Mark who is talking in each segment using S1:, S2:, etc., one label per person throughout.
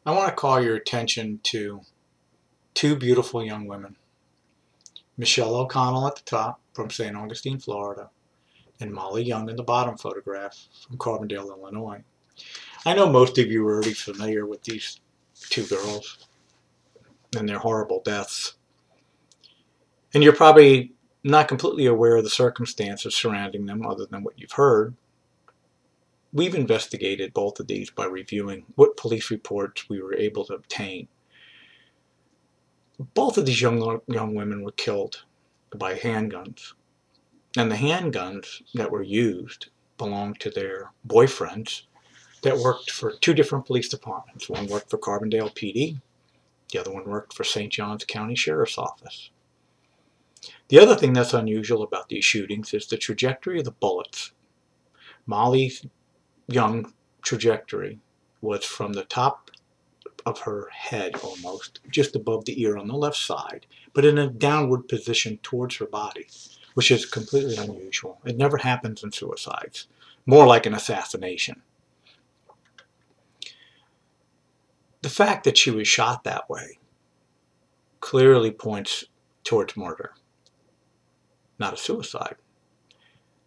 S1: I want to call your attention to two beautiful young women. Michelle O'Connell at the top from St. Augustine, Florida, and Molly Young in the bottom photograph from Carbondale, Illinois. I know most of you are already familiar with these two girls and their horrible deaths. And you're probably not completely aware of the circumstances surrounding them other than what you've heard. We've investigated both of these by reviewing what police reports we were able to obtain. Both of these young women were killed by handguns. And the handguns that were used belonged to their boyfriends that worked for two different police departments. One worked for Carbondale PD, the other one worked for St. Johns County Sheriff's Office. The other thing that's unusual about these shootings is the trajectory of the bullets. Molly Young's trajectory was from the top of her head almost, just above the ear on the left side, but in a downward position towards her body, which is completely unusual. It never happens in suicides, more like an assassination. The fact that she was shot that way clearly points towards murder, not a suicide.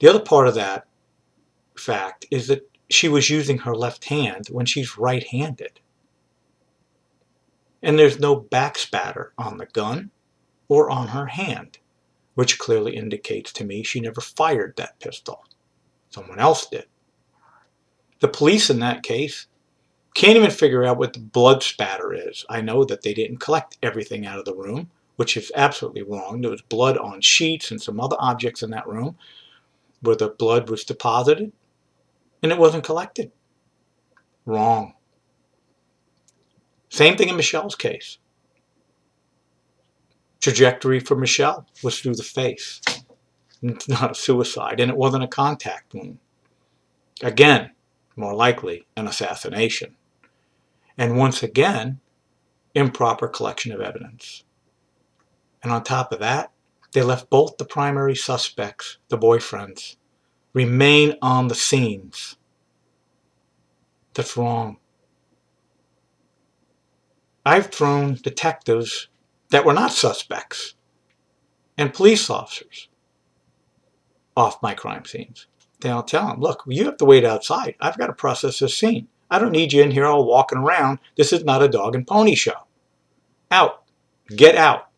S1: The other part of that fact is that she was using her left hand when she's right-handed. And there's no backspatter on the gun or on her hand, which clearly indicates to me she never fired that pistol. Someone else did. The police in that case can't even figure out what the blood spatter is. I know that they didn't collect everything out of the room, which is absolutely wrong. There was blood on sheets and some other objects in that room where the blood was deposited, and it wasn't collected. Wrong. Same thing in Michelle's case. Trajectory for Michelle was through the face. It's not a suicide, and it wasn't a contact wound. Again, more likely an assassination. And once again, improper collection of evidence. And on top of that, they left both the primary suspects, the boyfriends, remain on the scenes. That's wrong. I've thrown detectives that were not suspects and police officers off my crime scenes. Then I'll tell them, look, you have to wait outside. I've got to process this scene. I don't need you in here all walking around. This is not a dog and pony show. Out. Get out.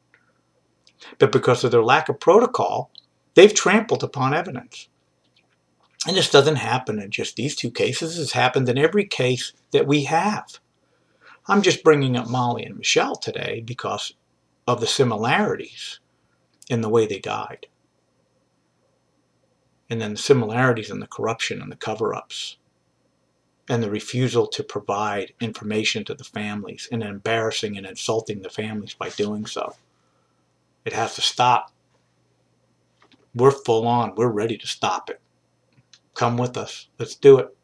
S1: But because of their lack of protocol, they've trampled upon evidence. And this doesn't happen in just these two cases. This has happened in every case that we have. I'm just bringing up Molly and Michelle today because of the similarities in the way they died. And then the similarities in the corruption and the cover-ups and the refusal to provide information to the families and embarrassing and insulting the families by doing so. It has to stop. We're full on. We're ready to stop it. Come with us. Let's do it.